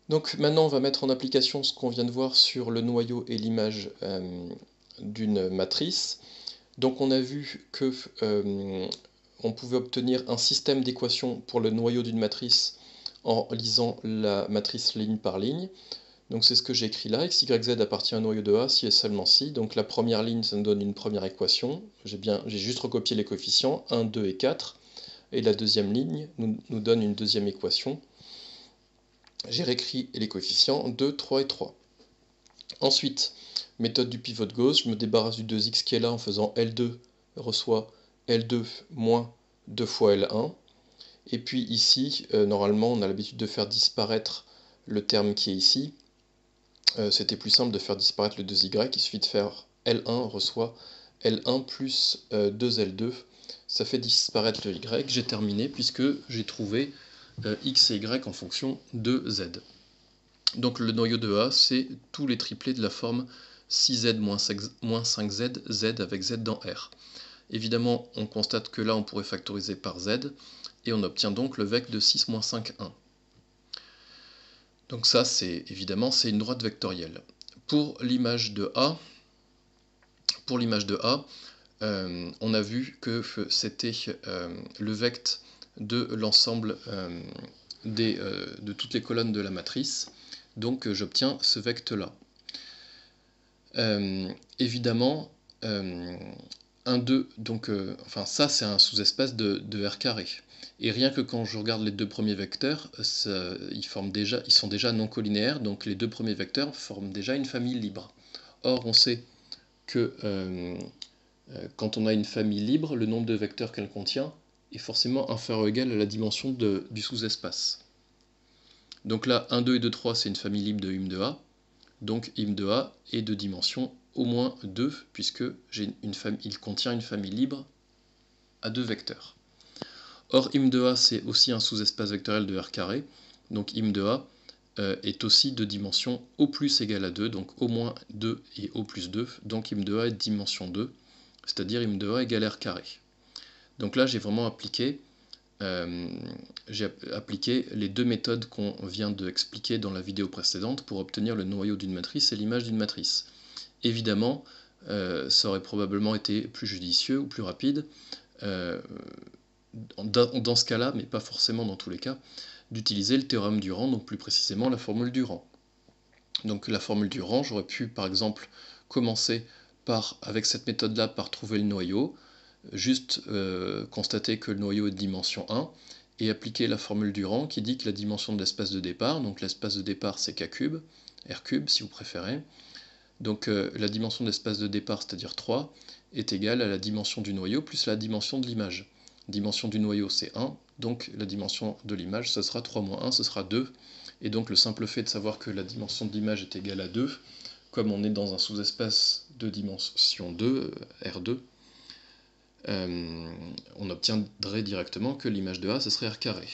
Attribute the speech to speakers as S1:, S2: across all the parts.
S1: Donc maintenant on va mettre en application ce qu'on vient de voir sur le noyau et l'image d'une matrice. Donc on a vu que on pouvait obtenir un système d'équations pour le noyau d'une matrice en lisant la matrice ligne par ligne. Donc c'est ce que j'ai écrit là, x, y, z appartient à un noyau de A si et seulement si. Donc la première ligne, ça nous donne une première équation. J'ai juste recopié les coefficients, 1, 2 et 4. Et la deuxième ligne nous donne une deuxième équation. J'ai réécrit les coefficients 2, 3 et 3. Ensuite, méthode du pivot de Gauss, je me débarrasse du 2x qui est là en faisant L2 reçoit L2 moins 2 fois L1. Et puis ici, normalement, on a l'habitude de faire disparaître le terme qui est ici. C'était plus simple de faire disparaître le 2y, il suffit de faire L1 reçoit L1 plus 2L2, ça fait disparaître le y, j'ai terminé puisque j'ai trouvé x et y en fonction de z. Donc le noyau de A, c'est tous les triplés de la forme 6z moins 5z, z avec z dans R. Évidemment, on constate que là, on pourrait factoriser par z, et on obtient donc le vecteur de 6 moins 5, 1. Donc ça, évidemment, c'est une droite vectorielle. Pour l'image de A, on a vu que c'était le vecteur de l'ensemble de toutes les colonnes de la matrice. Donc j'obtiens ce vecteur-là. Évidemment, 1, 2, donc, enfin ça c'est un sous-espace de R carré. Et rien que quand je regarde les deux premiers vecteurs, ils sont déjà non collinéaires, donc les deux premiers vecteurs forment déjà une famille libre. Or on sait que quand on a une famille libre, le nombre de vecteurs qu'elle contient est forcément inférieur ou égal à la dimension du sous-espace. Donc là, 1, 2 et 2, 3, c'est une famille libre de im de A. Donc im de A est de dimension au moins 2, puisque il contient une famille libre à 2 vecteurs. Or, im de A, c'est aussi un sous-espace vectoriel de R carré. Donc im de A est aussi de dimension au plus égale à 2, donc au moins 2 et au plus 2. Donc im de A est de dimension 2, c'est-à-dire im de A égale R carré. Donc là, j'ai vraiment appliqué les deux méthodes qu'on vient d'expliquer dans la vidéo précédente pour obtenir le noyau d'une matrice et l'image d'une matrice. Évidemment, ça aurait probablement été plus judicieux ou plus rapide, dans ce cas-là, mais pas forcément dans tous les cas, d'utiliser le théorème du rang, donc plus précisément la formule du rang. Donc la formule du rang, j'aurais pu par exemple commencer avec cette méthode-là par trouver le noyau, juste constater que le noyau est de dimension 1, et appliquer la formule du rang qui dit que la dimension de l'espace de départ, donc l'espace de départ c'est k cube, r cube si vous préférez, donc la dimension de l'espace de départ, c'est-à-dire 3, est égale à la dimension du noyau plus la dimension de l'image. Dimension du noyau c'est 1, donc la dimension de l'image ce sera 3 moins 1, ce sera 2, et donc le simple fait de savoir que la dimension de l'image est égale à 2, comme on est dans un sous-espace de dimension 2, R2, on obtiendrait directement que l'image de A, ce serait R carré.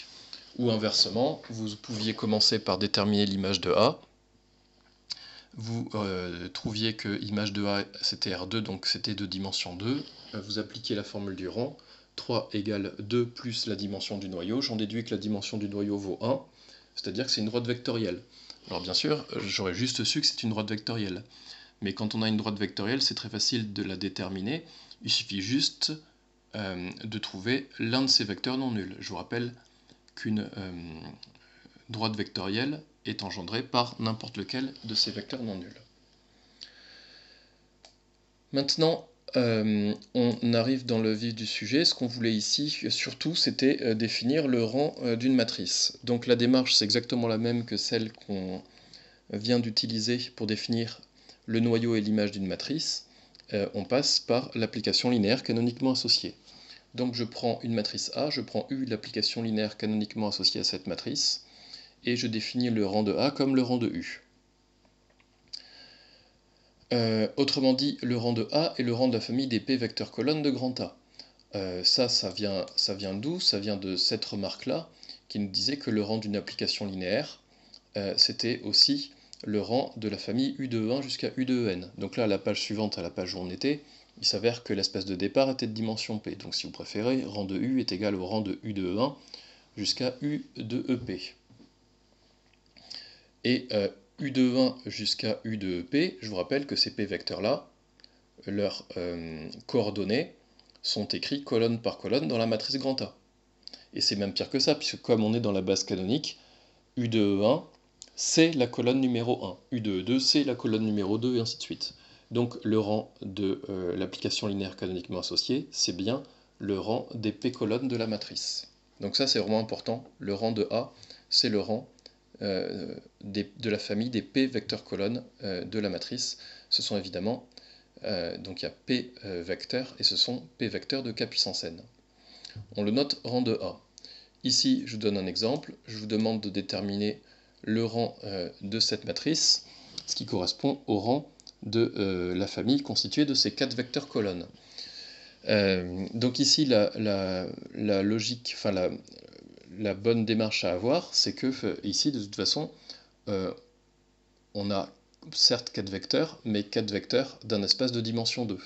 S1: Ou inversement, vous pouviez commencer par déterminer l'image de A, vous trouviez que l'image de A c'était R2, donc c'était de dimension 2, vous appliquez la formule du rang, 3 égale 2 plus la dimension du noyau, j'en déduis que la dimension du noyau vaut 1, c'est-à-dire que c'est une droite vectorielle. Alors bien sûr, j'aurais juste su que c'est une droite vectorielle. Mais quand on a une droite vectorielle, c'est très facile de la déterminer. Il suffit juste de trouver l'un de ces vecteurs non nuls. Je vous rappelle qu'une droite vectorielle est engendrée par n'importe lequel de ces vecteurs non nuls. Maintenant, on arrive dans le vif du sujet. Ce qu'on voulait ici, surtout, c'était définir le rang d'une matrice. Donc la démarche, c'est exactement la même que celle qu'on vient d'utiliser pour définir le noyau et l'image d'une matrice. On passe par l'application linéaire canoniquement associée. Donc je prends une matrice A, je prends U, l'application linéaire canoniquement associée à cette matrice, et je définis le rang de A comme le rang de U. Autrement dit, le rang de A est le rang de la famille des P vecteurs colonnes de grand A. Ça vient d'où? Ça vient de cette remarque-là, qui nous disait que le rang d'une application linéaire, c'était aussi le rang de la famille U de E1 jusqu'à U de En. Donc là, à la page suivante, à la page où on était, il s'avère que l'espace de départ était de dimension P. Donc si vous préférez, rang de U est égal au rang de U de E1 jusqu'à U de EP. Et U de 1 jusqu'à U de P, je vous rappelle que ces P vecteurs-là, leurs coordonnées sont écrits colonne par colonne dans la matrice grand A. Et c'est même pire que ça, puisque comme on est dans la base canonique, U de E1, c'est la colonne numéro 1. U de E2, c'est la colonne numéro 2, et ainsi de suite. Donc le rang de l'application linéaire canoniquement associée, c'est bien le rang des P colonnes de la matrice. Donc ça, c'est vraiment important. Le rang de A, c'est le rang de la famille des P vecteurs colonnes de la matrice. Ce sont évidemment, donc il y a P vecteurs, et ce sont P vecteurs de K puissance n. On le note rang de A. Ici, je vous donne un exemple. Je vous demande de déterminer le rang de cette matrice, ce qui correspond au rang de la famille constituée de ces 4 vecteurs colonnes. Donc ici, la logique, enfin la bonne démarche à avoir, c'est que ici, de toute façon, on a certes 4 vecteurs, mais 4 vecteurs d'un espace de dimension 2.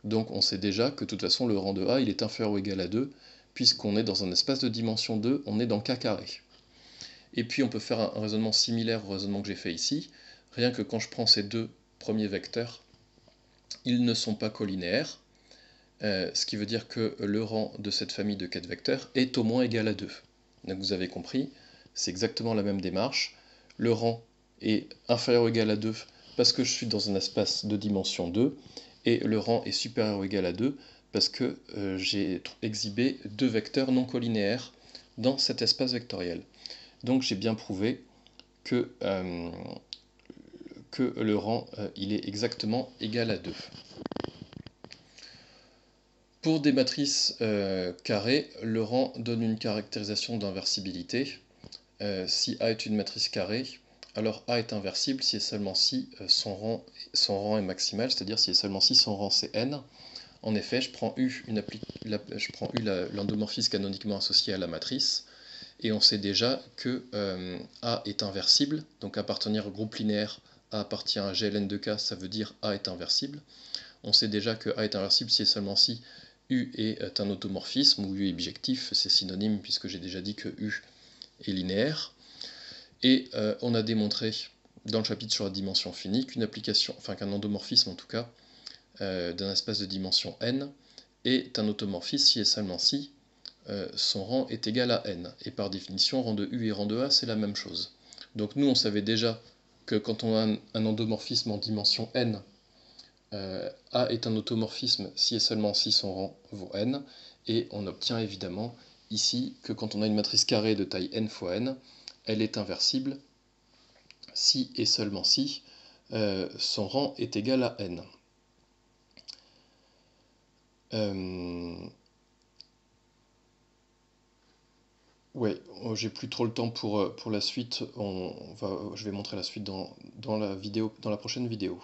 S1: Donc on sait déjà que de toute façon, le rang de A, il est inférieur ou égal à 2, puisqu'on est dans un espace de dimension 2, on est dans K carré. Et puis on peut faire un raisonnement similaire au raisonnement que j'ai fait ici, rien que quand je prends ces deux premiers vecteurs, ils ne sont pas colinéaires, ce qui veut dire que le rang de cette famille de 4 vecteurs est au moins égal à 2. Donc vous avez compris, c'est exactement la même démarche. Le rang est inférieur ou égal à 2 parce que je suis dans un espace de dimension 2, et le rang est supérieur ou égal à 2 parce que j'ai exhibé deux vecteurs non colinéaires dans cet espace vectoriel. Donc j'ai bien prouvé que le rang il est exactement égal à 2. Pour des matrices carrées, le rang donne une caractérisation d'inversibilité. Si A est une matrice carrée, alors A est inversible si et seulement si son rang est maximal, c'est-à-dire si et seulement si son rang c'est n. En effet, je prends U, l'endomorphisme canoniquement associé à la matrice, et on sait déjà que A est inversible, donc appartenir au groupe linéaire A appartient à GLN de K, ça veut dire A est inversible. On sait déjà que A est inversible si et seulement si U est un automorphisme, ou U est bijectif, c'est synonyme puisque j'ai déjà dit que U est linéaire. Et on a démontré dans le chapitre sur la dimension finie qu'un endomorphisme en tout cas, d'un espace de dimension n est un automorphisme si et seulement si son rang est égal à n. Et par définition, rang de U et rang de A, c'est la même chose. Donc nous, on savait déjà que quand on a un endomorphisme en dimension n, A est un automorphisme si et seulement si son rang vaut n, et on obtient évidemment ici que quand on a une matrice carrée de taille n fois n, elle est inversible si et seulement si son rang est égal à n. Ouais, j'ai plus trop le temps pour la suite. Je vais montrer la suite dans la prochaine vidéo.